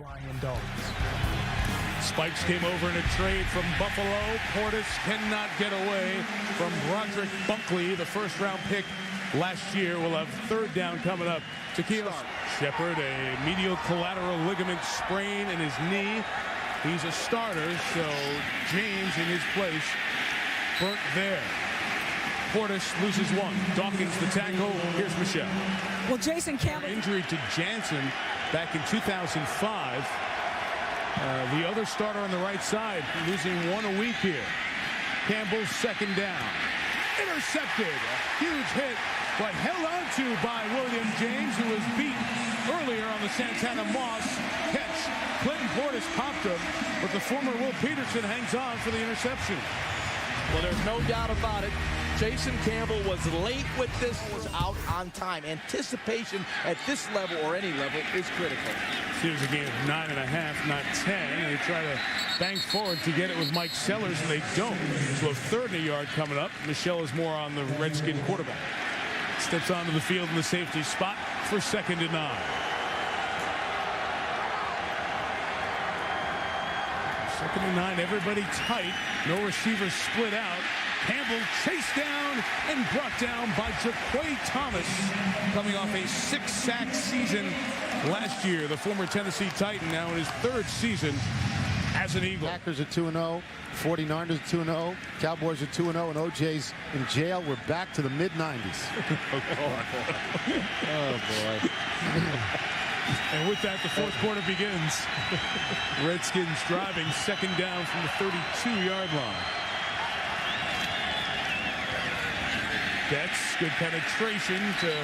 Brian Dawkins. Spikes came over in a trade from Buffalo. Portis cannot get away from Roderick Bunkley, the first-round pick last year. Will have third down coming up. Taquille Shepard, a medial collateral ligament sprain in his knee. He's a starter, so James in his place burnt there. Portis loses one. Dawkins the tackle. Here's Michelle. Well, Jason Campbell. Injury to Jansen back in 2005. The other starter on the right side losing one a week here. Campbell's second down. Intercepted. A huge hit, but held on to by William James, who was beat earlier on the Santana Moss catch. Clinton Portis popped him, but the former Will Peterson hangs on for the interception. Well, there's no doubt about it. Jason Campbell was late with this, was out on time. Anticipation at this level or any level is critical. It was a game of 9.5, not 10. They try to bang forward to get it with Mike Sellers, and they don't. So a third and a yard coming up. Michelle is more on the Redskin quarterback. Steps onto the field in the safety spot for 2nd and 9. 2nd and 9, everybody tight. No receivers split out. Campbell chased down and brought down by Jaquay Thomas, coming off a 6-sack season last year. The former Tennessee Titan now in his 3rd season as an Eagle. Packers are 2-0, 49ers are 2-0, Cowboys are 2-0, and OJ's in jail. We're back to the mid-90s. Oh, boy. And with that, the fourth quarter begins. Redskins driving, 2nd down from the 32-yard line. That's good penetration to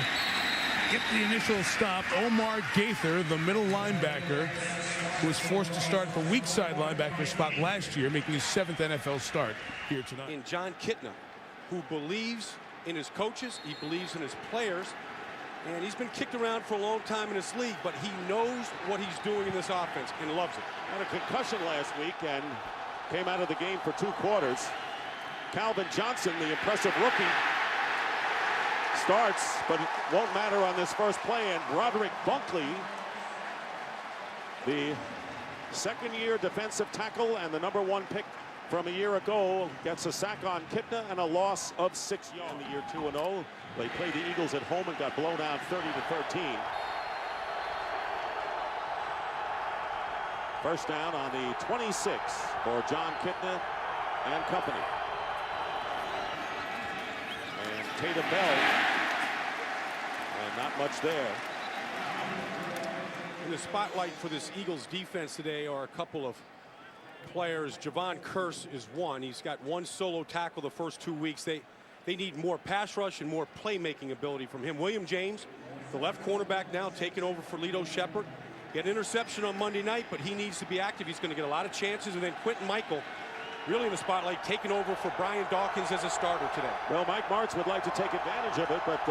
get the initial stop. Omar Gaither, the middle linebacker, who was forced to start the weak side linebacker spot last year, making his 7th NFL start here tonight. In John Kitna, who believes in his coaches, he believes in his players, and he's been kicked around for a long time in this league, but he knows what he's doing in this offense and loves it. Had a concussion last week and came out of the game for 2 quarters. Calvin Johnson, the impressive rookie, starts, but it won't matter on this first play. And Roderick Bunkley, the 2nd-year defensive tackle and the #1 pick from a year ago, gets a sack on Kitna and a loss of 6 yards. In the year 2-0, they played the Eagles at home and got blown out 30-13. First down on the 26 for John Kitna and company. And Tatum Bell, and not much there. In the spotlight for this Eagles defense today are a couple of players. Javon Curse is one. He's got 1 solo tackle the first 2 weeks. They need more pass rush and more playmaking ability from him. William James, the left cornerback, now taking over for Lito Shepard. He had an interception on Monday night, but he needs to be active. He's going to get a lot of chances. And then Quentin Michael, really in the spotlight, taking over for Brian Dawkins as a starter today. Well, Mike Martz would like to take advantage of it, but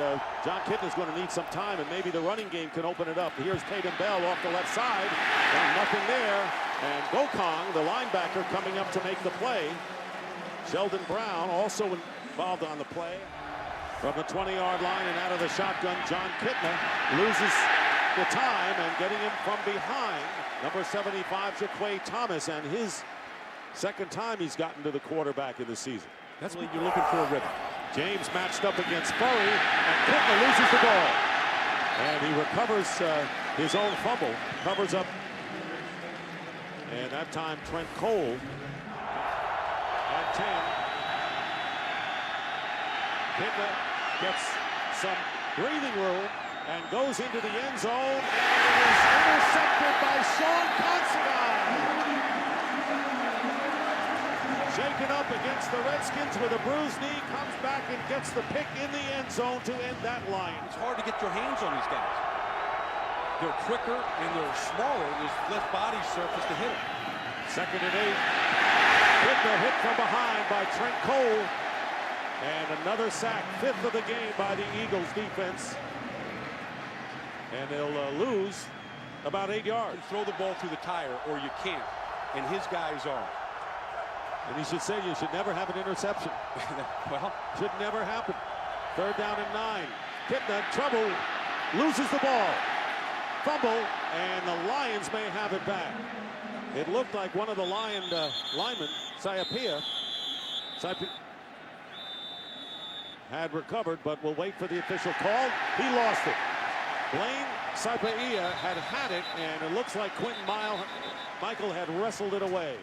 John Kitna is going to need some time, and maybe the running game can open it up. Here's Tatum Bell off the left side, and nothing there. And Gokong, the linebacker, coming up to make the play. Sheldon Brown also involved on the play. From the 20-yard line and out of the shotgun, John Kitna loses the time and getting him from behind. Number 75, Jaquay Thomas, and his 2nd time he's gotten to the quarterback in the season. That's what you're looking for a rhythm. James matched up against Furry, and Kitna loses the ball. And he recovers his own fumble, covers up. And that time, Trent Cole at 10. Kitna gets some breathing room and goes into the end zone, and it is intercepted by Sean Considine. Shaken up against the Redskins with a bruised knee, comes back and gets the pick in the end zone to end that line. It's hard to get your hands on these guys. They're quicker and they're smaller. There's less body surface to hit them. 2nd and 8. Kitna hit from behind by Trent Cole. And another sack, 5th of the game by the Eagles defense. And they'll lose about 8 yards. You can throw the ball through the tire, or you can't. And his guys are. And he should say you should never have an interception. Well, should never happen. 3rd down and 9. Kitna, trouble, loses the ball. fumble, and the Lions may have it back. It looked like one of the linemen, Saipia, had recovered, but we'll wait for the official call. He lost it. Blaine Saipia had it, and it looks like Quentin Michael had wrestled it away.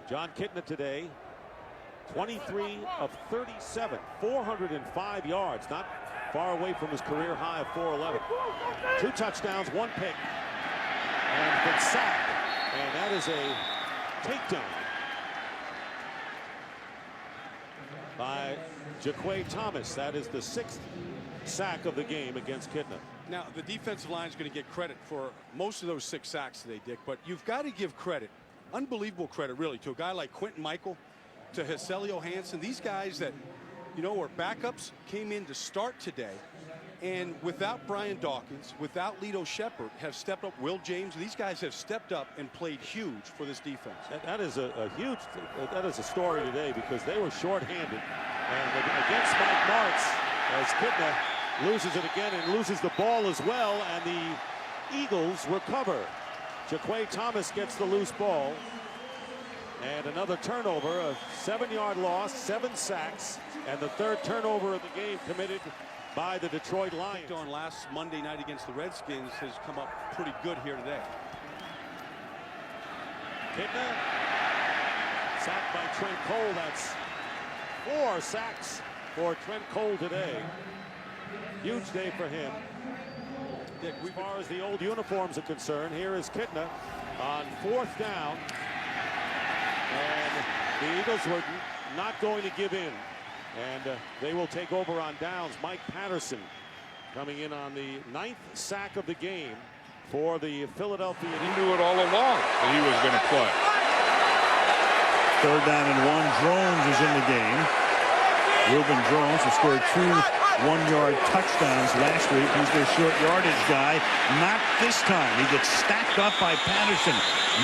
John Kitna today, 23 of 37, 405 yards, not far away from his career high of 411. 2 touchdowns, 1 pick, and been sacked, and that is a takedown by Jaquay Thomas. That is the 6th sack of the game against Kitna. Now, the defensive line is going to get credit for most of those 6 sacks today, Dick, but you've got to give credit, unbelievable credit, really, to a guy like Quentin Michael, to Heselio Hansen. These guys that, you know, are backups, came in to start today, and without Brian Dawkins, without Lito Shepherd, have stepped up. Will James, these guys have stepped up and played huge for this defense. That is a huge, that is a story today, because they were shorthanded, and against Mike Martz, as Kitna loses it again and loses the ball as well, and the Eagles recover. Jaquay Thomas gets the loose ball, and another turnover, a 7-yard loss, 7 sacks, and the 3rd turnover of the game committed by the Detroit Lions. On last Monday night against the Redskins has come up pretty good here today. Kitna sacked by Trent Cole. That's 4 sacks for Trent Cole today. Huge day for him. Dick, as far as the old uniforms are concerned, here is Kitna on 4th down. And the Eagles were not going to give in. And they will take over on downs. Mike Patterson coming in on the 9th sack of the game for the Philadelphia. He knew it all along that he was going to play. 3rd down and 1. Drones is in the game. Reuben Drones has scored 2 one-yard touchdowns last week. He's their short yardage guy. Not this time. He gets stacked up by Patterson.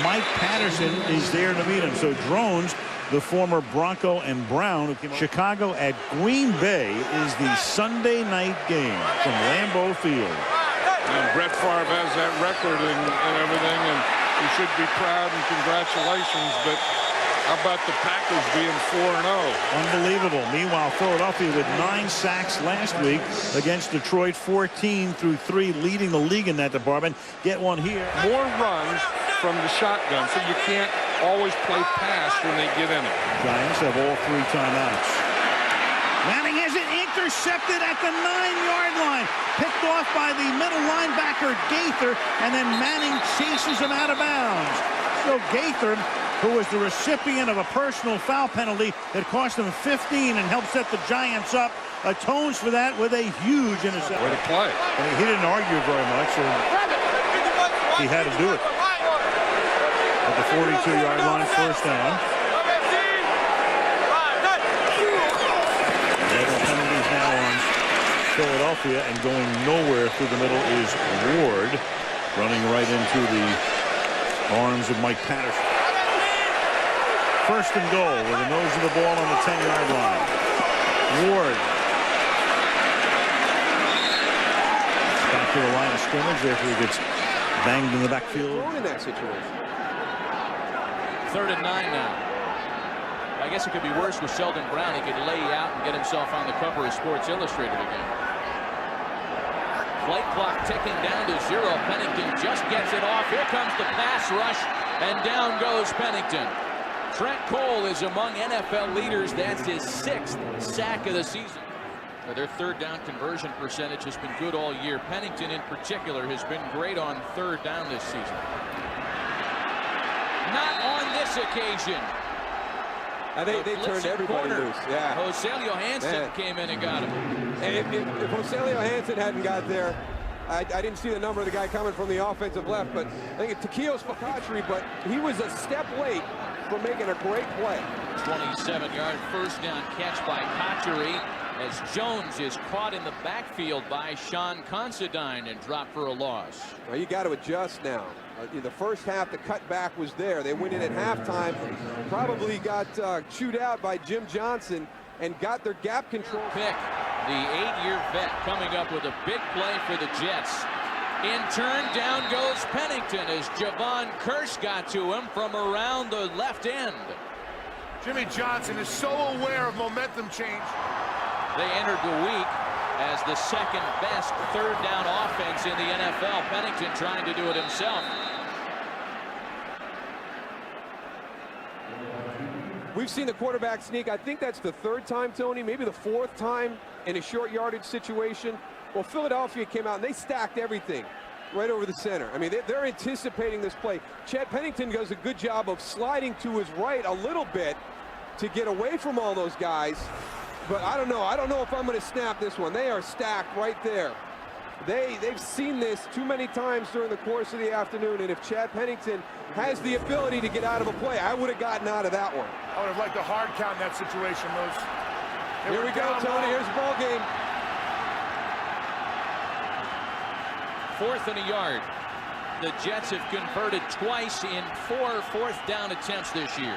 Mike Patterson is there to meet him. So Drones, the former Bronco and Brown, who came out. Chicago at Green Bay is the Sunday night game from Lambeau Field. And Brett Favre has that record and everything, and he should be proud and congratulations. But how about the Packers being 4-0? Unbelievable. Meanwhile, Philadelphia with 9 sacks last week against Detroit, 14 through 3, leading the league in that department. Get one here. More runs from the shotgun, so you can't always play pass when they get in it. Giants have all 3 timeouts. Manning has it intercepted at the 9-yard line. Picked off by the middle linebacker, Gaither, and then Manning chases him out of bounds. So Gaither, who was the recipient of a personal foul penalty that cost him 15 and helped set the Giants up, atones for that with a huge interception. Way to play. I mean, he didn't argue very much, and he had to do it. At the 42-yard line, 1st down. Penalties now on Philadelphia, and going nowhere through the middle is Ward, running right into the arms of Mike Patterson. 1st and goal with the nose of the ball on the 10-yard line. Ward back to the line of scrimmage after he gets banged in the backfield. In that situation. 3rd and 9 now. I guess it could be worse with Sheldon Brown. He could lay out and get himself on the cover of Sports Illustrated again. Play clock ticking down to 0. Pennington just gets it off. Here comes the pass rush, and down goes Pennington. Trent Cole is among NFL leaders. That's his 6th sack of the season. Their 3rd down conversion percentage has been good all year. Pennington in particular has been great on 3rd down this season. Not on this occasion. They turned everybody loose. Yeah. Heselio Hansen came in and got him. And if Heselio Hansen hadn't got there, I didn't see the number of the guy coming from the offensive left, but I think it's Takios Fakatri, but he was a step late for making a great play. 27-yard 1st down catch by Kachuri as Jones is caught in the backfield by Sean Considine and dropped for a loss. Well, you got to adjust now. In the first half, the cutback was there. They went in at halftime, probably got chewed out by Jim Johnson and got their gap control. Pick, the 8-year vet, coming up with a big play for the Jets In turn, down goes Pennington as Javon Kirsch got to him from around the left end. Jimmy Johnson is so aware of momentum change. They entered the week as the second best third down offense in the NFL. Pennington trying to do it himself. We've seen the quarterback sneak. I think that's the third time, Tony, maybe the fourth time in a short yardage situation. Well, Philadelphia came out and they stacked everything right over the center. I mean, they're anticipating this play. Chad Pennington does a good job of sliding to his right a little bit to get away from all those guys. But I don't know. I don't know if I'm going to snap this one. They are stacked right there. They've seen this too many times during the course of the afternoon, and if Chad Pennington has the ability to get out of a play, I would have gotten out of that one. I would have liked a hard count in that situation, Moose. Here we go, Tony. Here's the ball game. 4th and a yard. The Jets have converted twice in 4 fourth down attempts this year.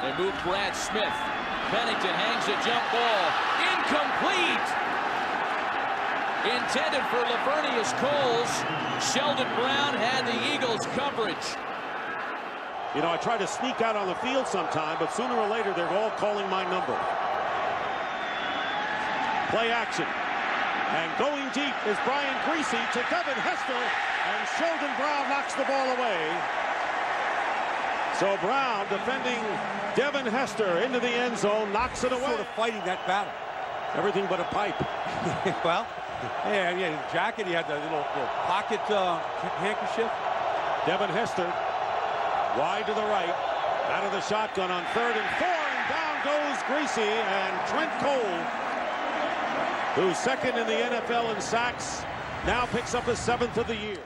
They move Brad Smith. Pennington hangs a jump ball. Incomplete. Intended for Lavernius Coles. Sheldon Brown had the Eagles coverage. You know, I try to sneak out on the field sometime, but sooner or later they're all calling my number. Play action. And going deep is Brian Greasy to Devin Hester, and Sheldon Brown knocks the ball away. So Brown defending Devin Hester into the end zone, knocks it away. Sort of fighting that battle. Everything but a pipe. Well, yeah, jacket. He had the little pocket handkerchief. Devin Hester wide to the right, out of the shotgun on 3rd and 4, and down goes Greasy, and Trent Cole, who's second in the NFL in sacks, now picks up his 7th of the year.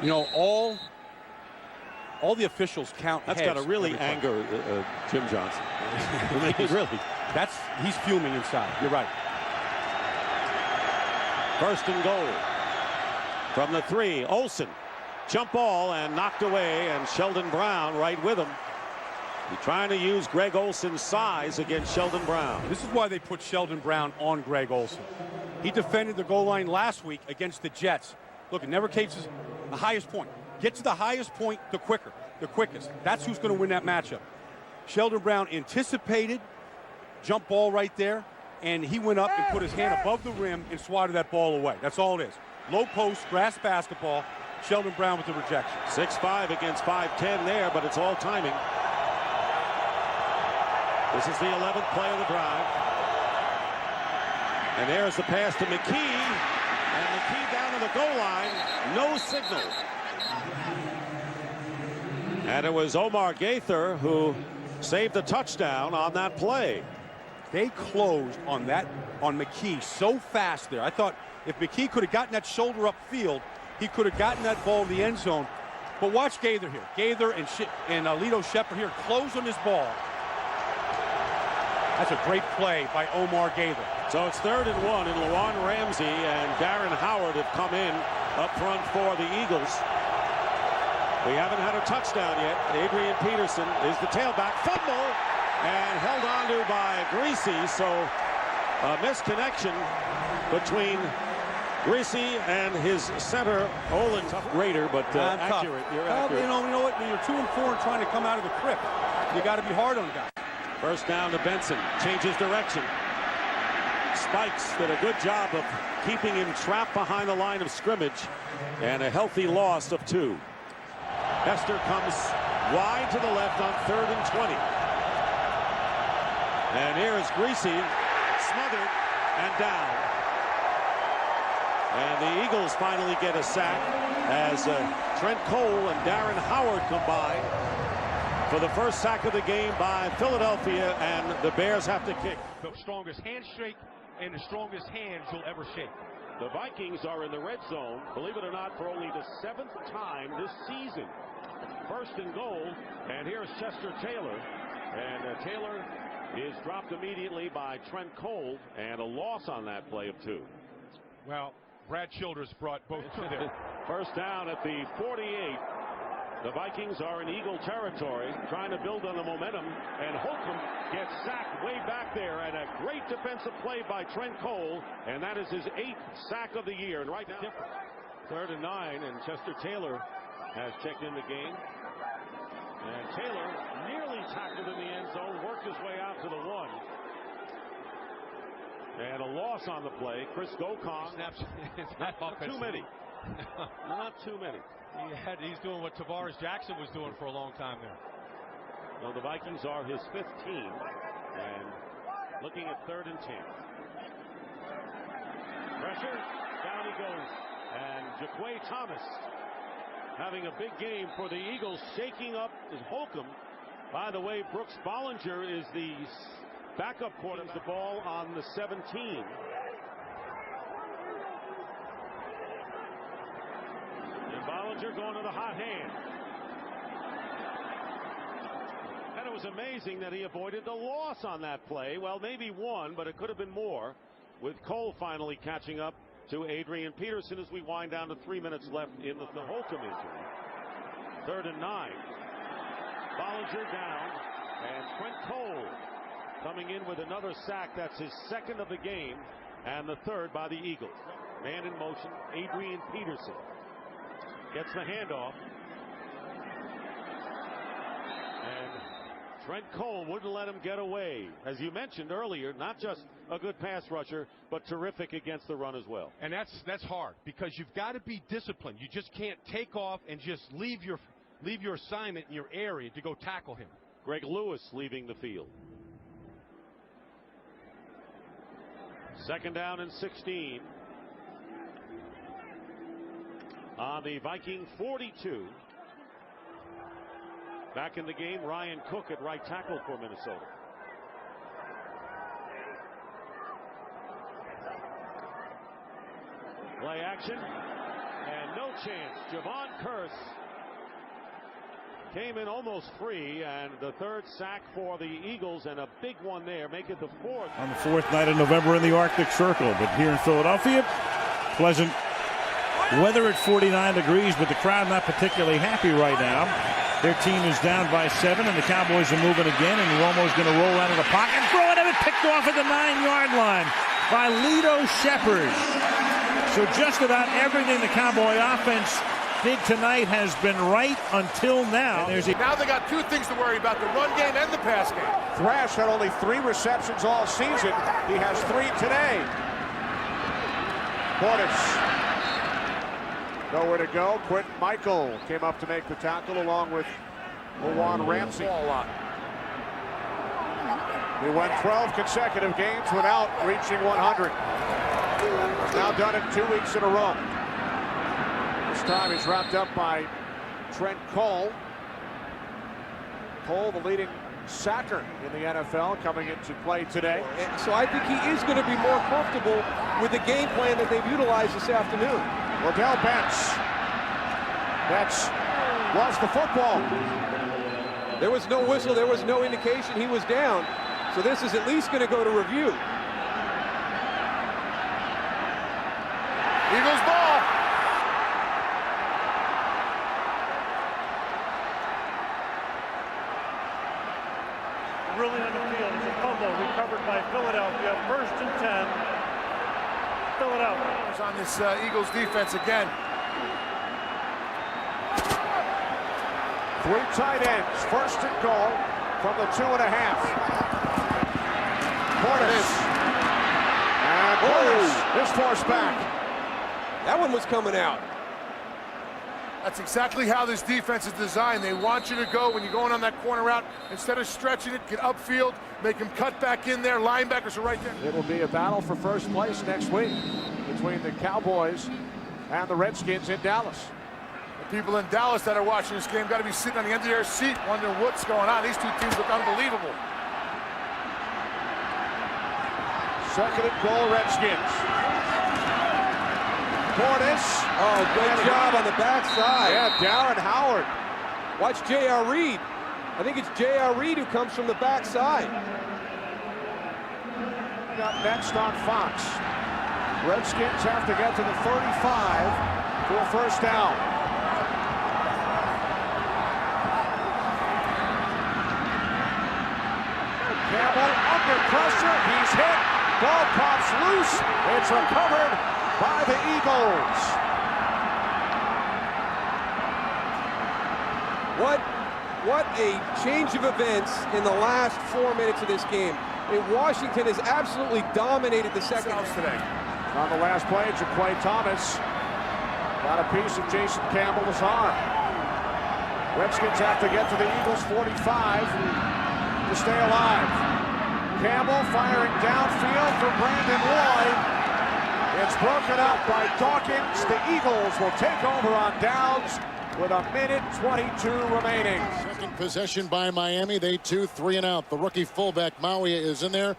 You know, all the officials count. That's got to really anger Jim Johnson. I mean, really. He's fuming inside. You're right. 1st and goal from the 3. Olsen, jump ball and knocked away, and Sheldon Brown right with him. He's trying to use Greg Olsen's size against Sheldon Brown. This is why they put Sheldon Brown on Greg Olsen. He defended the goal line last week against the Jets. Look, it never cases the highest point. Get to the highest point the quickest. That's who's going to win that matchup. Sheldon Brown anticipated, jump ball right there, and he went up and put his hand above the rim and swatted that ball away. That's all it is. Low post, grass basketball. Sheldon Brown with the rejection. 6'5" against 5'10" there, but it's all timing. This is the 11th play of the drive. And there's the pass to McKee. And McKee down to the goal line. No signal. And it was Omar Gaither who saved the touchdown on that play. They closed on McKee so fast there. I thought if McKee could have gotten that shoulder upfield, he could have gotten that ball in the end zone. But watch Gaither here. Gaither and Alito Shepard here close on this ball. That's a great play by Omar Gaither. So it's 3rd and 1, and Lawan Ramsey and Darren Howard have come in up front for the Eagles. We haven't had a touchdown yet. Adrian Peterson is the tailback. Fumble, and held on to by Greasy. So a misconnection between Greasy and his center, Olin. Tough grader, but accurate. You're accurate. You know what? When you're 2 and 4 and trying to come out of the crypt, you got to be hard on guys. 1st down to Benson. Changes direction. Spikes did a good job of keeping him trapped behind the line of scrimmage, and a healthy loss of 2. Hester comes wide to the left on 3rd and 20. And here is Greasy, smothered and down. And the Eagles finally get a sack as Trent Cole and Darren Howard combine for the first sack of the game by Philadelphia, and the Bears have to kick. The strongest handshake and the strongest hands you'll ever shake. The Vikings are in the red zone, believe it or not, for only the 7th time this season. 1st and goal, and here's Chester Taylor, and Taylor is dropped immediately by Trent Cole, and a loss on that play of 2. Well, Brad Childress brought both to them. 1st down at the 48 The Vikings are in Eagle territory, trying to build on the momentum, and Holcomb gets sacked way back there, and a great defensive play by Trent Cole, and that is his 8th sack of the year. And right now, 3rd and 9, and Chester Taylor has checked in the game. And Taylor nearly tackled in the end zone, worked his way out to the 1. And a loss on the play. Chris Gokong. Not too many. Not too many. He's doing what Tavares Jackson was doing for a long time there. Well, the Vikings are his 5th team, and looking at 3rd and 10. Pressure, down he goes, and Jaquay Thomas having a big game for the Eagles, shaking up Holcomb. By the way, Brooks Bollinger is the backup quarterback. The ball on the 17. Bollinger going to the hot hand. And it was amazing that he avoided the loss on that play. Well, maybe 1, but it could have been more, with Cole finally catching up to Adrian Peterson as we wind down to 3 minutes left in the Holcomb injury. 3rd and 9. Bollinger down, and Trent Cole coming in with another sack. That's his 2nd of the game, and the 3rd by the Eagles. Man in motion, Adrian Peterson gets the handoff, and Trent Cole wouldn't let him get away. As you mentioned earlier, not just a good pass rusher, but terrific against the run as well. And that's hard, because you've got to be disciplined. You just can't take off and just leave your assignment in your area to go tackle him. Greg Lewis leaving the field. 2nd down and 16. On the Viking 42. Back in the game, Ryan Cook at right tackle for Minnesota. Play action, and no chance. Javon Curse came in almost free, and the 3rd sack for the Eagles, and a big one there, make it the 4th. On the 4th night of November in the Arctic Circle, but here in Philadelphia, pleasant weather at 49 degrees, but the crowd not particularly happy right now. Their team is down by 7, and the Cowboys are moving again, and Romo's going to roll out of the pocket and throw it, and it picked off at the 9-yard line by Lito Shepherd. So just about everything the Cowboy offense did tonight has been right until now. Now they got 2 things to worry about, the run game and the pass game. Thrash had only 3 receptions all season. He has 3 today. Portis. Nowhere to go. Quentin Michael came up to make the tackle along with Juwan Ramsey. He won 12 consecutive games without reaching 100. Now done it 2 weeks in a row. This time he's wrapped up by Trent Cole. Cole, the leading sacker in the NFL, coming into play today. And so I think he is going to be more comfortable with the game plan that they've utilized this afternoon. Ordell Betts. Betts lost the football. There was no whistle. There was no indication he was down. So this is at least going to go to review. Eagles ball. Really on the field. It's a fumble recovered by Philadelphia. 1st and 10. Philadelphia. It's on this Eagles defense again. 3 tight ends. 1st and goal from the 2.5. Portis. And Portis is forced back. That one was coming out. That's exactly how this defense is designed. They want you to go when you're going on that corner route. Instead of stretching it, get upfield, make them cut back in there. Linebackers are right there. It'll be a battle for first place next week between the Cowboys and the Redskins in Dallas. The people in Dallas that are watching this game got to be sitting on the end of their seat wondering what's going on. These 2 teams look unbelievable. 2nd and goal, Redskins. Portis. Oh, good job on the backside. Yeah, Darren Howard. Watch J.R. Reed. I think it's J.R. Reed who comes from the backside. Up next on Fox. Redskins have to get to the 35 for a 1st down. Campbell under pressure. He's hit. Ball pops loose. It's recovered by the Eagles. What a change of events in the last 4 minutes of this game. Washington has absolutely dominated the second half today. On the last play, Jaquay Thomas got a piece of Jason Campbell's arm. Redskins have to get to the Eagles 45 to stay alive. Campbell firing downfield for Brandon Lloyd. It's broken up by Dawkins. The Eagles will take over on downs with 1:22 remaining. Second possession by Miami. They 2-3 and out. The rookie fullback Maui is in there.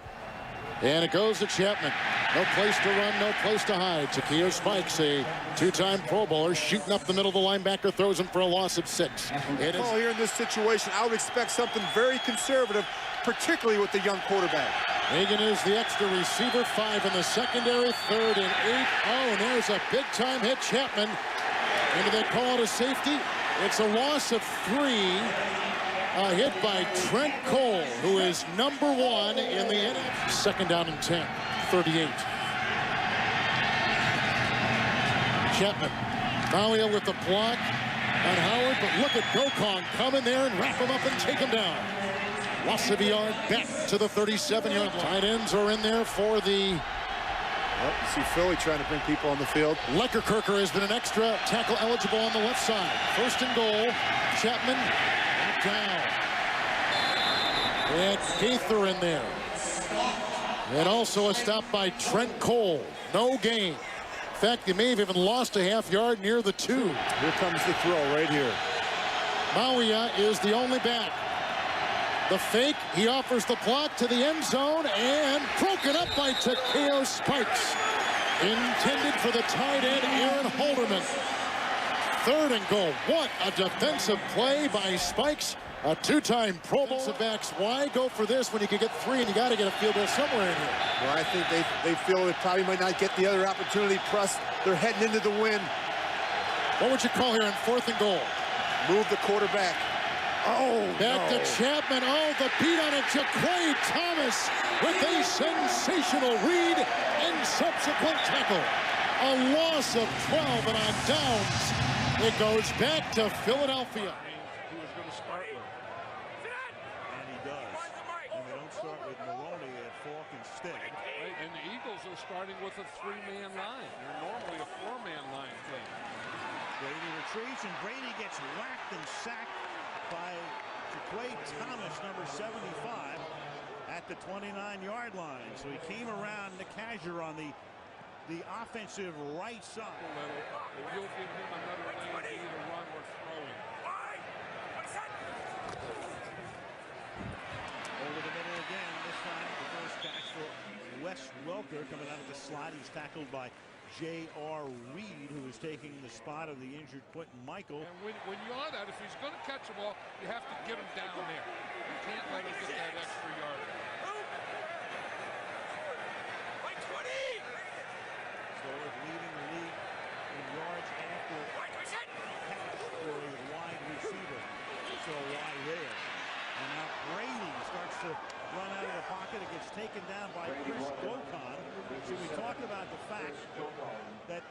And it goes to Chapman. No place to run, no place to hide. Takeo Spikes, a two-time Pro Bowler, shooting up the middle of the linebacker, throws him for a loss of 6. Well, here in this situation, I would expect something very conservative, particularly with the young quarterback. Hagan is the extra receiver, 5 in the secondary, 3rd and 8. Oh, and there's a big-time hit, Chapman. And do they call it a safety? It's a loss of 3. A hit by Trent Cole, who is number 1 in the NFL. Second down and 10, 38. Chapman, Malia with the block on Howard, but look at Gokong come in there and wrap him up and take him down. Loss of a yard back to the 37-yard line. Tight ends are in there for the... Well, you see Philly trying to bring people on the field. Leckerkirker has been an extra tackle eligible on the left side. 1st and goal. Chapman down. And Gaither in there. And also a stop by Trent Cole. No gain. In fact, they may have even lost a half yard near the 2. Here comes the throw right here. Mauia is the only back. The fake, he offers the block to the end zone and broken up by Takeo Spikes. Intended for the tight end, Aaron Holderman. 3rd and goal. What a defensive play by Spikes. A two-time Pro Bowl. Backs, why go for this when you can get 3 and you got to get a field goal somewhere in here? Well, I think they feel they probably might not get the other opportunity. Plus, they're heading into the win. What would you call here on 4th and goal? Move the quarterback. Oh, back to Chapman. Oh, the beat on it. Jaquay Thomas with a sensational read and subsequent tackle. A loss of 12 and on downs. It goes back to Philadelphia. He was going to start with. And he does. And they don't start with Maroney at Falk instead. Right, and the Eagles are starting with a 3-man line. They're normally a 4-man line team. Brady retreats, and Brady gets whacked and sacked by Jaquay Thomas, number 75, at the 29-yard line. So he came around Nakajer on the offensive right side. And you'll give him another lane to either run or throw him. Over the middle again, this time the first catch for Wes Welker coming out of the slot. He's tackled by J.R. Reed, who is taking the spot of the injured Quentin Michael. And when you're on that, if he's going to catch the ball, you have to get him down there. You can't let him get that extra yard. So it's leading the league in yards after catch for a wide receiver. So wide there. And now Brady starts to run out of the pocket. It gets taken down by Chris Gokon. So we talked about the fact that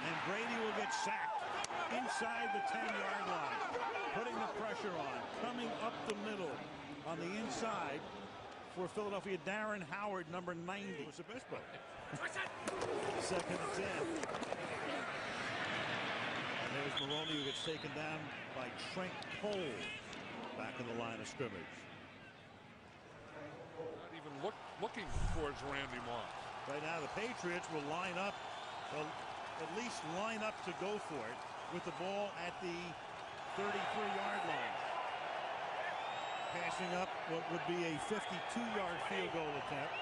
and Brady will get sacked inside the 10-yard line, putting the pressure on, coming up the middle on the inside for Philadelphia. Darren Howard, number 90. Was the best player. 2nd and 10. And there's Maroney, who gets taken down by Trent Cole back in the line of scrimmage. Not even looking towards Randy Moss. Right now, the Patriots will line up, they'll at least line up to go for it with the ball at the 33-yard line. Passing up what would be a 52-yard field goal attempt.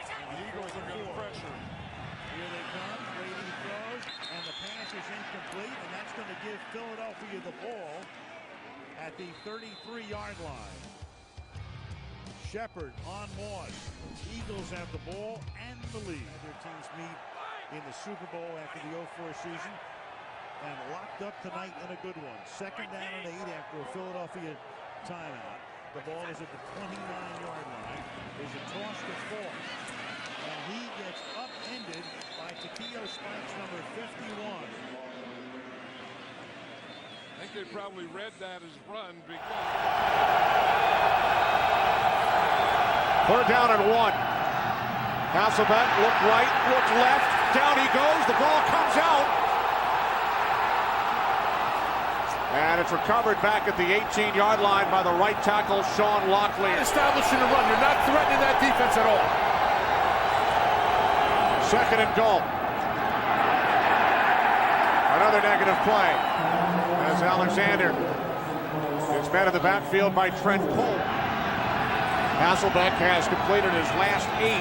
The Eagles are going to pressure. Here they come. Brady throws, and the pass is incomplete, and that's going to give Philadelphia the ball at the 33-yard line. Shepard on Moss. Eagles have the ball and the lead. Their teams meet in the Super Bowl after the 04 season. and locked up tonight in a good one. 2nd down and 8 after a Philadelphia timeout. The ball is at the 29-yard line. There's a toss to Ford. And he gets upended by Takeo Spikes, number 51. I think they probably read that as run because... 3rd down and 1. Hasselbeck looked right, looked left. Down he goes. The ball comes out. And it's recovered back at the 18-yard line by the right tackle, Sean Lockley. Establishing the run. You're not threatening that defense at all. 2nd and goal. Another negative play as Alexander is met in the backfield by Trent Cole. Hasselbeck has completed his last 8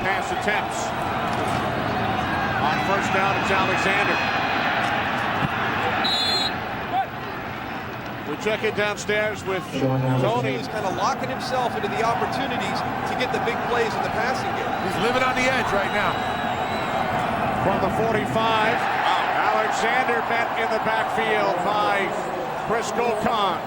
pass attempts. On 1st down, it's Alexander. We check it downstairs with Tony. He's kind of locking himself into the opportunities to get the big plays in the passing game. He's living on the edge right now. From the 45, Alexander met in the backfield by Chris Gokong.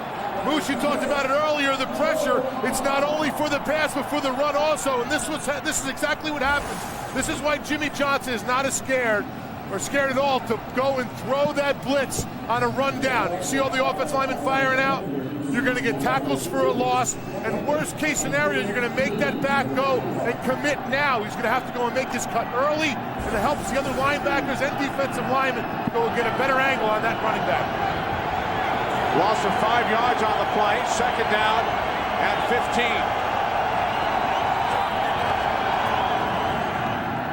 Moose, you talked about it earlier, the pressure. It's not only for the pass, but for the run also. And this is exactly what happens. This is why Jimmy Johnson is not as scared or scared at all to go and throw that blitz on a run down. You see all the offensive linemen firing out? You're going to get tackles for a loss. And worst case scenario, you're going to make that back go and commit now. He's going to have to go and make his cut early, and it helps the other linebackers and defensive linemen to go and get a better angle on that running back. Loss of 5 yards on the play. 2nd down and 15.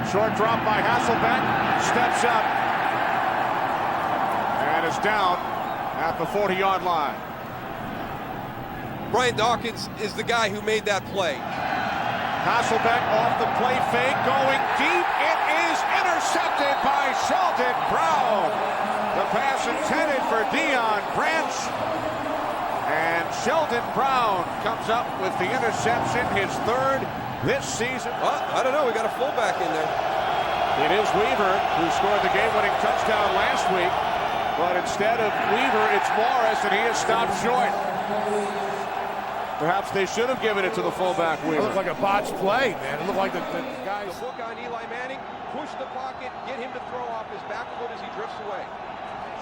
Short drop by Hasselbeck. Steps up. And is down at the 40-yard line. Brian Dawkins is the guy who made that play. Hasselbeck off the play fake, going deep. It is intercepted by Sheldon Brown. The pass intended for Deion Branch. And Sheldon Brown comes up with the interception, his 3rd this season. Well, I don't know. We got a fullback in there. It is Weaver who scored the game-winning touchdown last week. But instead of Weaver, it's Morris, and he is stopped short. Perhaps they should have given it to the fullback, Weaver. It looked like a botched play, man. It looked like the guys... The book on Eli Manning, push the pocket, get him to throw off his back foot as he drifts away.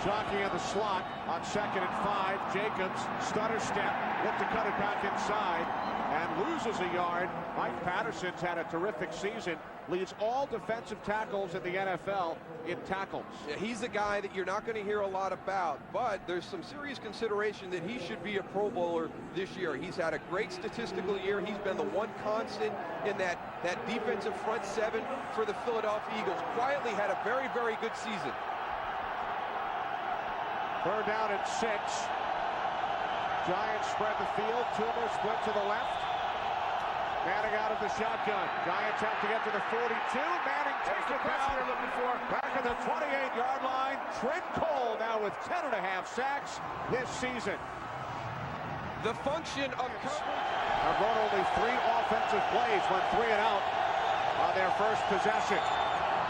Shockey in the slot on 2nd and 5. Jacobs, stutter step, look to cut it back inside, and loses a yard. Mike Patterson's had a terrific season. Leads all defensive tackles in the NFL in tackles. Yeah, he's a guy that you're not going to hear a lot about, but there's some serious consideration that he should be a Pro Bowler this year. He's had a great statistical year. He's been the one constant in that defensive front 7 for the Philadelphia Eagles. Quietly had a very, very good season. 3rd down and 6. Giants spread the field. Toomer split to the left. Manning out of the shotgun. Giants have to get to the 42. Manning takes it down. Looking for back at the 28-yard line. Trent Cole now with 10.5 sacks this season. The function of have run only 3 offensive plays, went 3 and out on their first possession.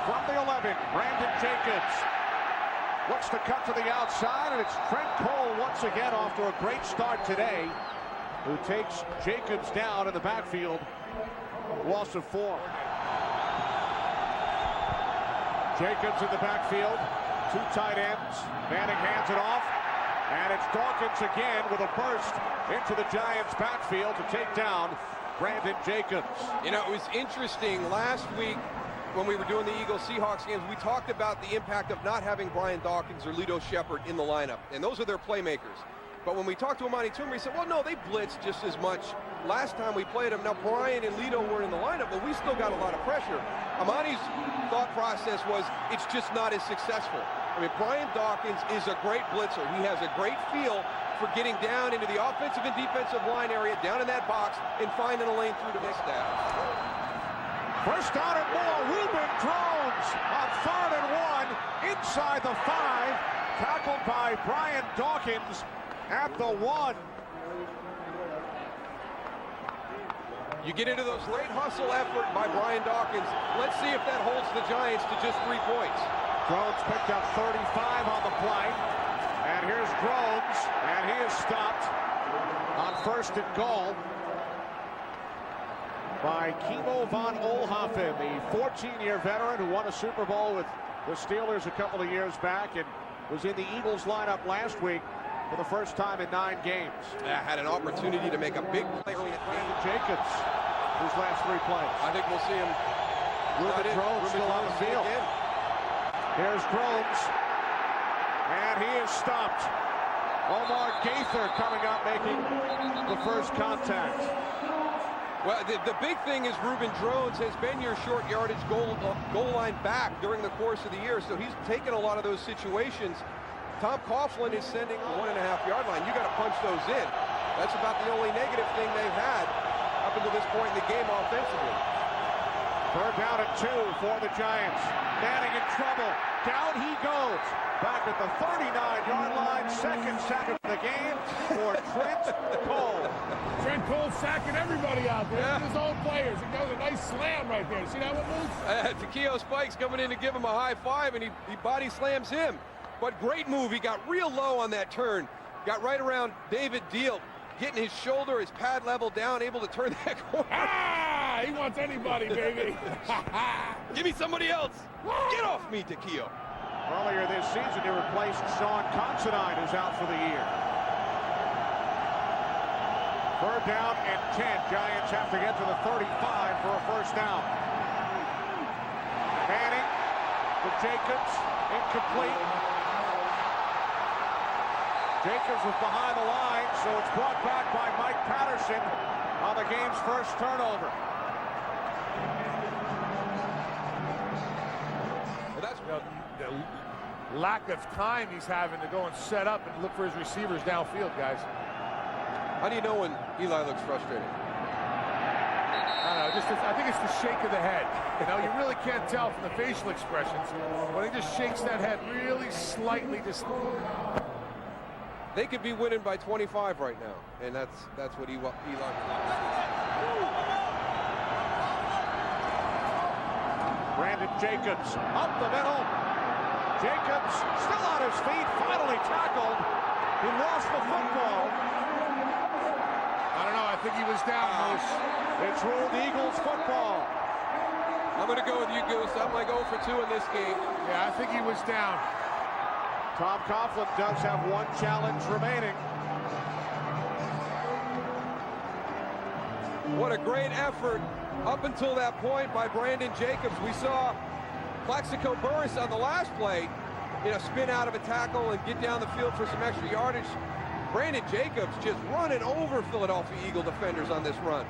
From the 11, Brandon Jacobs looks to cut to the outside, and it's Trent Cole once again off to a great start today, who takes Jacobs down in the backfield. Loss of 4. Jacobs in the backfield. 2 tight ends. Manning hands it off. And it's Dawkins again with a burst into the Giants backfield to take down Brandon Jacobs. You know, it was interesting last week when we were doing the Eagles-Seahawks games. We talked about the impact of not having Brian Dawkins or Lito Shepherd in the lineup, and those are their playmakers. But when we talked to Amani Toomer, he said, well, no, they blitzed just as much last time we played them. Now, Brian and Lito were in the lineup, but we still got a lot of pressure. Amani's thought process was it's just not as successful. I mean, Brian Dawkins is a great blitzer. He has a great feel for getting down into the offensive and defensive line area, down in that box, and finding a lane through to mix that. 1st down and more. Ruben Drones on 3rd and 1 inside the 5. Tackled by Brian Dawkins at the 1. You get into those great hustle effort by Brian Dawkins. Let's see if that holds the Giants to just 3 points. Drones picked up 35 on the play. And here's Drones, and he is stopped on 1st and goal by Kimo von Oelhoffen, the 14-year veteran who won a Super Bowl with the Steelers a couple of years back and was in the Eagles lineup last week for the first time in 9 games. Had an opportunity to make a big play. Brandon Jacobs, whose last 3 plays. I think we'll see him. Ruben Drones still on the field. Here's Drones, and he is stopped. Omar Gaither coming up, making the first contact. Well, the big thing is Ruben Drones has been your short yardage goal line back during the course of the year, so he's taken a lot of those situations. Tom Coughlin is sending the 1.5-yard line. You got to punch those in. That's about the only negative thing they've had up until this point in the game offensively. 3rd down and 2 for the Giants. Manning in trouble. Down he goes. Back at the 39-yard line. 2nd sack of the game for Trent Cole. Trent Cole sacking everybody out there. Yeah. His own players. It goes a nice slam right there. See that one move? Takeo Spikes coming in to give him a high five, and he body slams him. But great move. He got real low on that turn. Got right around David Deal, getting his shoulder, his pad level down, able to turn that corner. Ah, he wants anybody, baby. Give me somebody else. Get off me, Takeo. Earlier this season, he replaced Sean Considine, who's out for the year. 3rd down and 10. Giants have to get to the 35 for a 1st down. Manning to Jacobs, incomplete. Jacobs was behind the line, so it's brought back by Mike Patterson on the game's 1st turnover. Well, that's the lack of time he's having to go and set up and look for his receivers downfield, guys. How do you know when Eli looks frustrated? I don't know, I think it's the shake of the head. You know, you really can't tell from the facial expressions when he just shakes that head really slightly. They could be winning by 25 right now, and that's what Eli wants. Brandon Jacobs up the middle. Jacobs still on his feet, finally tackled. He lost the football. I don't know, I think he was down, Moose. It's ruled Eagles football. I'm going to go with you, Goose. I'm like 0 for 2 in this game. Yeah, I think he was down. Tom Coughlin does have 1 challenge remaining. What a great effort up until that point by Brandon Jacobs. We saw Plaxico Burress on the last play, spin out of a tackle and get down the field for some extra yardage. Brandon Jacobs just running over Philadelphia Eagle defenders on this run.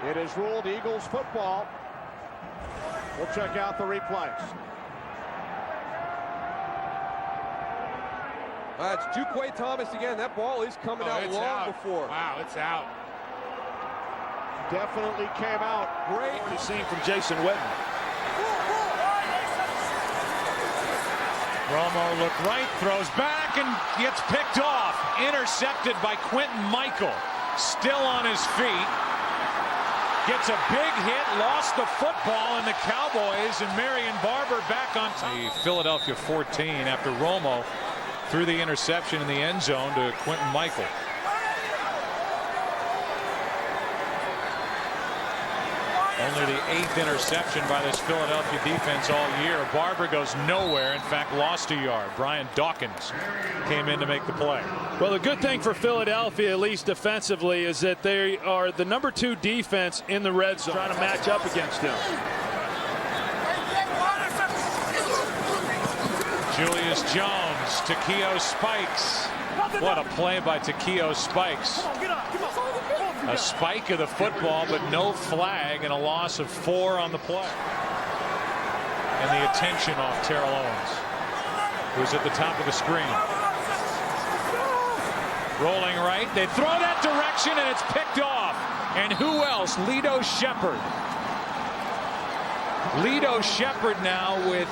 It is ruled Eagles football. We'll check out the replays. It's Juquay Thomas again. That ball is coming out long before. Wow, it's out. Definitely came out. Great to see from Jason Witten. Romo looked right, throws back, and gets picked off. Intercepted by Quentin Michael. Still on his feet. Gets a big hit, lost the football, and the Cowboys and Marion Barber back on top. The Philadelphia 14 after Romo threw the interception in the end zone to Quentin Michael. Only the 8th interception by this Philadelphia defense all year. Barber goes nowhere. In fact, lost a yard. Brian Dawkins came in to make the play. Well, the good thing for Philadelphia, at least defensively, is that they are the number 2 defense in the red zone. Trying to match up against him. Julius Jones, Takeo Spikes. What a play by Takeo Spikes. A spike of the football, but no flag, and a loss of 4 on the play. And the attention off Terrell Owens, who's at the top of the screen. Rolling right, they throw that direction, and it's picked off. And who else? Lito Shepherd. Lito Shepherd now with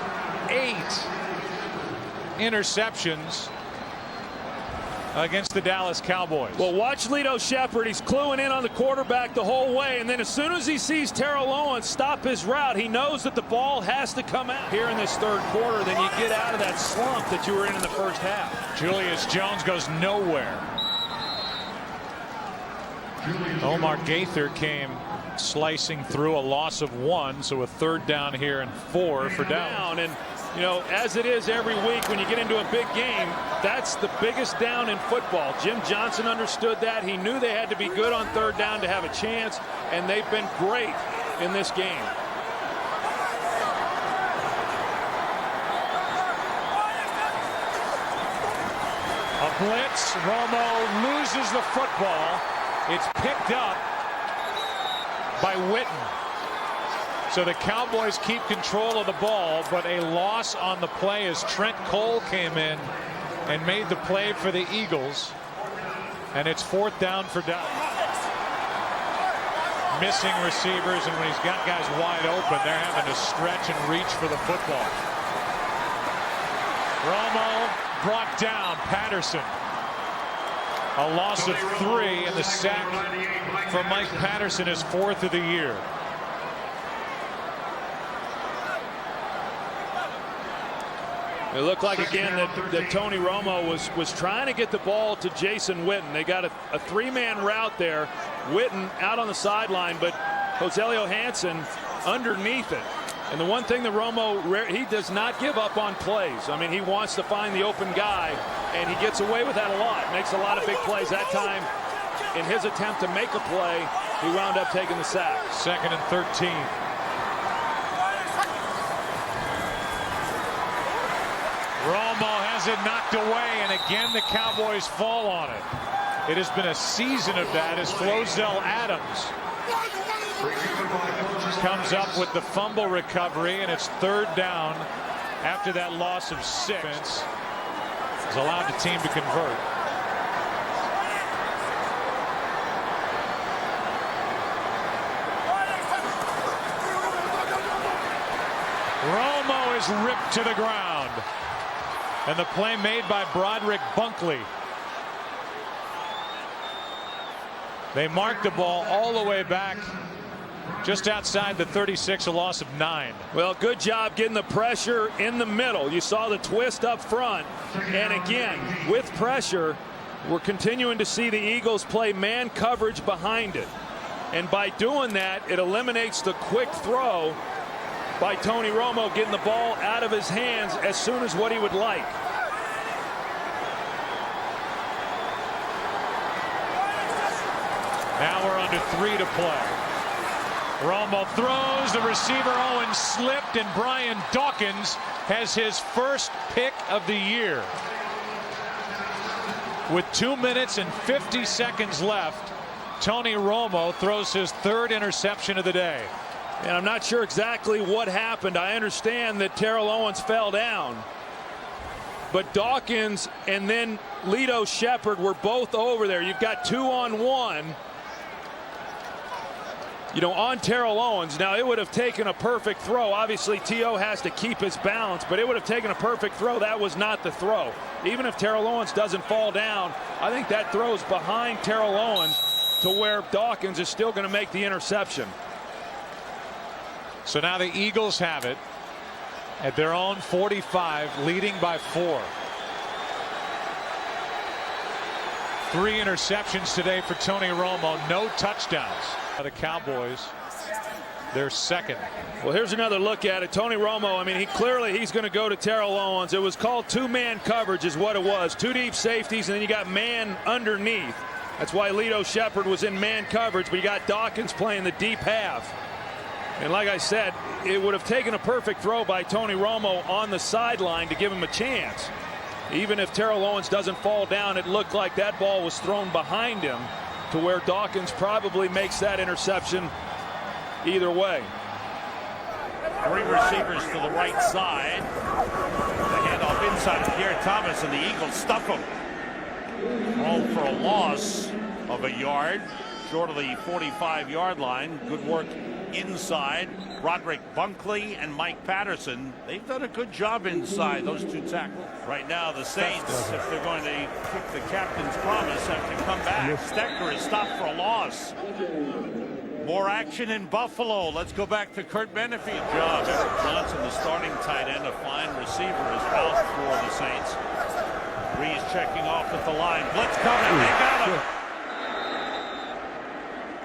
8 interceptions. against the Dallas Cowboys. Well, watch Lito Shepherd. He's cluing in on the quarterback the whole way, and then as soon as he sees Terrell Owens stop his route, he knows that the ball has to come out. Here in this third quarter, then you get out of that slump that you were in the first half. Julius Jones goes nowhere. Omar Gaither came slicing through, a loss of 1, so a third down here and 4 for down. And you know, as it is every week when you get into a big game, that's the biggest down in football. Jim Johnson understood that. He knew they had to be good on third down to have a chance, and they've been great in this game. A blitz. Romo loses the football. It's picked up by Witten. So the Cowboys keep control of the ball, but a loss on the play as Trent Cole came in and made the play for the Eagles. And it's 4th down for Dallas. Missing receivers, and when he's got guys wide open, they're having to stretch and reach for the football. Romo brought down. Patterson. A loss of 3, and the sack from Mike Patterson is 4th of the year. It looked like again that Tony Romo was trying to get the ball to Jason Witten. They got a 3-man route there. Witten out on the sideline, but Joselio Hansen underneath it. And the one thing that Romo, he does not give up on plays. I mean, he wants to find the open guy, and he gets away with that a lot. Makes a lot of big plays. That time, in his attempt to make a play, he wound up taking the sack. 2nd and 13. Romo has it knocked away, and again the Cowboys fall on it. It has been a season of that as Flozell Adams comes up with the fumble recovery, and it's 3rd down after that loss of 6. Has allowed the team to convert. Romo is ripped to the ground. And the play made by Broderick Bunkley. They marked the ball all the way back just outside the 36, a loss of 9. Well, good job getting the pressure in the middle. You saw the twist up front. And again, with pressure, we're continuing to see the Eagles play man coverage behind it. And by doing that, it eliminates the quick throw by Tony Romo, getting the ball out of his hands as soon as what he would like. Now we're under 3 to play. Romo throws, the receiver Owens slipped, and Brian Dawkins has his first pick of the year. With 2 minutes and 50 seconds left, Tony Romo throws his 3rd interception of the day. And I'm not sure exactly what happened. I understand that Terrell Owens fell down, but Dawkins and then Lito Shepherd were both over there. You've got 2-on-1. You know, on Terrell Owens. Now, it would have taken a perfect throw. Obviously, T.O. has to keep his balance, but it would have taken a perfect throw. That was not the throw. Even if Terrell Owens doesn't fall down, I think that throws behind Terrell Owens to where Dawkins is still going to make the interception. So now the Eagles have it at their own 45, leading by 4. 3 interceptions today for Tony Romo, no touchdowns. The Cowboys, their 2nd. Well, here's another look at it. Tony Romo, I mean, he's going to go to Terrell Owens. It was called 2-man coverage is what it was. 2 deep safeties, and then you got man underneath. That's why Lito Shepherd was in man coverage, but you got Dawkins playing the deep half. And like I said, it would have taken a perfect throw by Tony Romo on the sideline to give him a chance. Even if Terrell Owens doesn't fall down, it looked like that ball was thrown behind him to where Dawkins probably makes that interception either way. 3 receivers to the right side. The handoff inside to Garrett Thomas, and the Eagles stuff him. All for a loss of a yard, short of the 45-yard line. Good work inside. Broderick Bunkley and Mike Patterson, they've done a good job inside, those two tackles. Right now, the Saints, if they're going to keep the captain's promise, have to come back. Stecker is stopped for a loss. More action in Buffalo. Let's go back to Kurt Menefee. Good job. Eric Johnson, the starting tight end, a fine receiver, is out for the Saints. Reese checking off at the line. Blitz coming. They got him.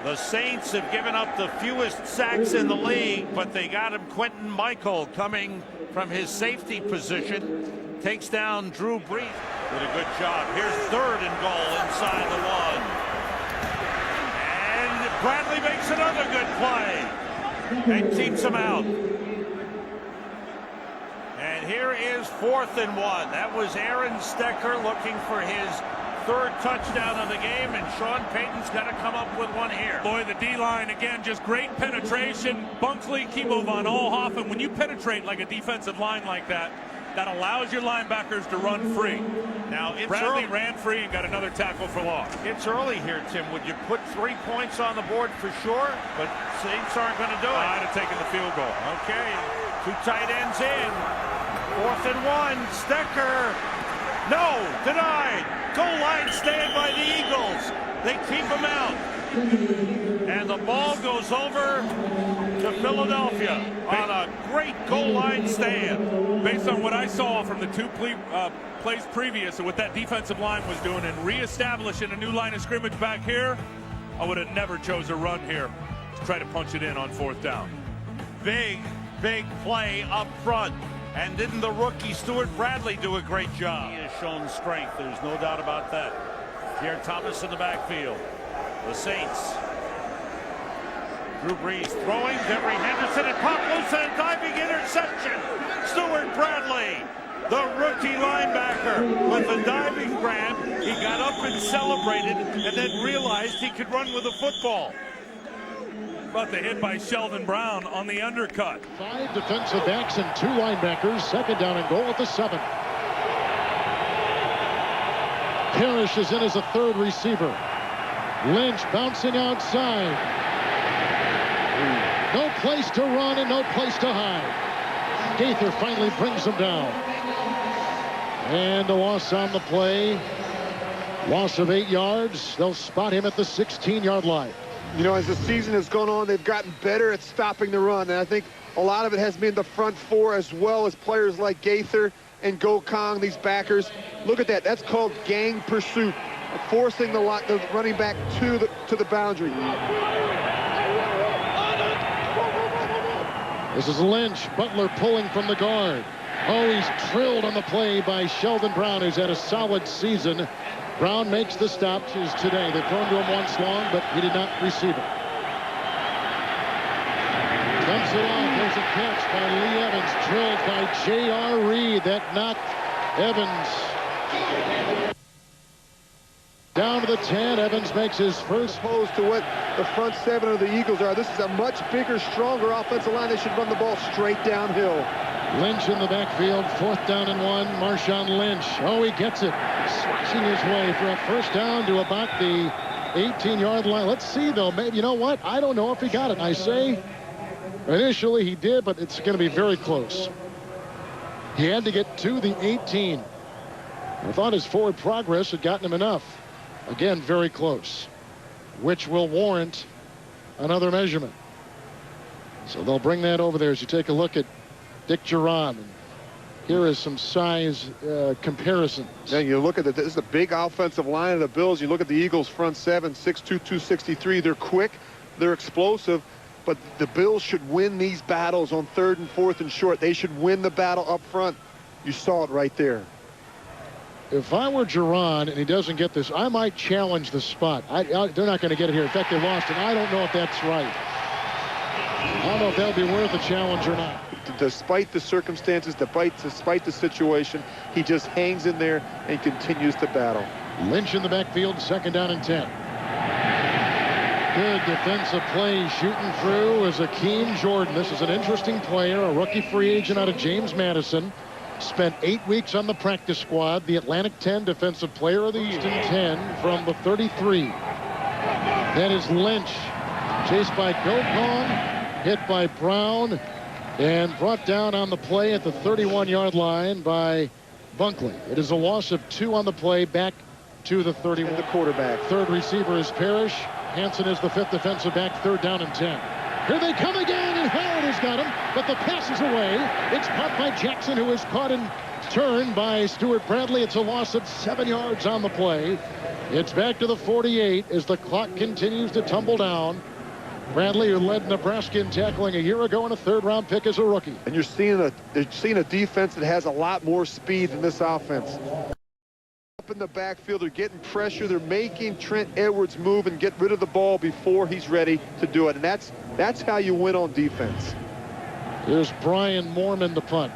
The Saints have given up the fewest sacks in the league, but they got him. Quentin Michael coming from his safety position. Takes down Drew Brees. Did a good job. Here's 3rd and goal inside the 1. And Bradley makes another good play and keeps him out. And here is 4th and 1. That was Aaron Stecker looking for his 3rd touchdown of the game, and Sean Payton's got to come up with one here. Boy, the D-line, again, just great penetration. Bunkley, Kimo von Oelhoffen, when you penetrate like a defensive line like that, that allows your linebackers to run free. Now, it's Bradley early. ran free and got another tackle for loss. It's early here, Tim. Would you put 3 points on the board for sure? But Saints aren't going to do it. I'd have taken the field goal. Okay, 2 tight ends in. 4th and 1. Stecker. No, denied. Goal line stand by the Eagles. They keep him out. And the ball goes over to Philadelphia on a great goal line stand. Based on what I saw from the 2 plays previous and what that defensive line was doing and reestablishing a new line of scrimmage back here, I would have never chose a run here to try to punch it in on 4th down. Big play up front. And didn't the rookie Stuart Bradley do a great job? He has shown strength. There's no doubt about that. Pierre Thomas in the backfield. The Saints. Drew Brees throwing. Devery Henderson and pop loose and a diving interception. Stuart Bradley, the rookie linebacker, with a diving grab. He got up and celebrated and then realized he could run with a football. About the hit by Sheldon Brown on the undercut. 5 defensive backs and 2 linebackers. 2nd down and goal at the 7. Parrish is in as a 3rd receiver. Lynch bouncing outside. No place to run and no place to hide. Gaither finally brings him down. And a loss on the play. Loss of 8 yards. They'll spot him at the 16-yard line. You know, as the season has gone on, they've gotten better at stopping the run. And I think a lot of it has been the front 4 as well as players like Gaither and Gokong, these backers. Look at that. That's called gang pursuit, forcing the running back to the boundary. This is Lynch. Butler pulling from the guard. Oh, he's drilled on the play by Sheldon Brown, who's had a solid season. Brown makes the stop today. They've thrown to him once long, but he did not receive it. Dumps it off. There's a catch by Lee Evans. Drilled by J.R. Reed. That knocked Evans down to the 10. Evans makes his first. Opposed to what the front 7 of the Eagles are. This is a much bigger, stronger offensive line. They should run the ball straight downhill. Lynch in the backfield. 4th down and 1. Marshawn Lynch. Oh, he gets it. Slashing his way for a 1st down to about the 18-yard line. Let's see, though. Maybe, you know what? I don't know if he got it. I say initially he did, but it's going to be very close. He had to get to the 18. I thought his forward progress had gotten him enough. Again, very close, which will warrant another measurement. So they'll bring that over there as you take a look at Dick Geron. Here is some size comparison. Yeah, you look at this is the big offensive line of the Bills. You look at the Eagles front 7, 6'2", 263. They're quick, they're explosive, but the Bills should win these battles on 3rd and 4th and short. They should win the battle up front. You saw it right there. If I were Geron and he doesn't get this, I might challenge the spot. They're not going to get it here. In fact, they lost, and I don't know if that's right. I don't know if that'll be worth a challenge or not. Despite the circumstances, despite the situation, he just hangs in there and continues to battle. Lynch in the backfield, 2nd down and 10. Good defensive play shooting through is Akeem Jordan. This is an interesting player, a rookie free agent out of James Madison. Spent 8 weeks on the practice squad, the Atlantic 10 Defensive Player of the Eastern 10 from the 33. That is Lynch, chased by Gokong. hit by Brown and brought down on the play at the 31-yard line by Bunkley. It is a loss of 2 on the play, back to the 31. And the quarterback. Third receiver is Parrish. Hansen is the 5th defensive back, 3rd down and 10. Here they come again, and Howard has got him, but the pass is away. It's caught by Jackson, who is caught and turned by Stuart Bradley. It's a loss of 7 yards on the play. It's back to the 48 as the clock continues to tumble down. Bradley, who led Nebraska in tackling a year ago, and a 3rd-round pick as a rookie. And you're seeing a defense that has a lot more speed than this offense. Up in the backfield, they're getting pressure. They're making Trent Edwards move and get rid of the ball before he's ready to do it. And that's how you win on defense. Here's Brian Moorman, the punt.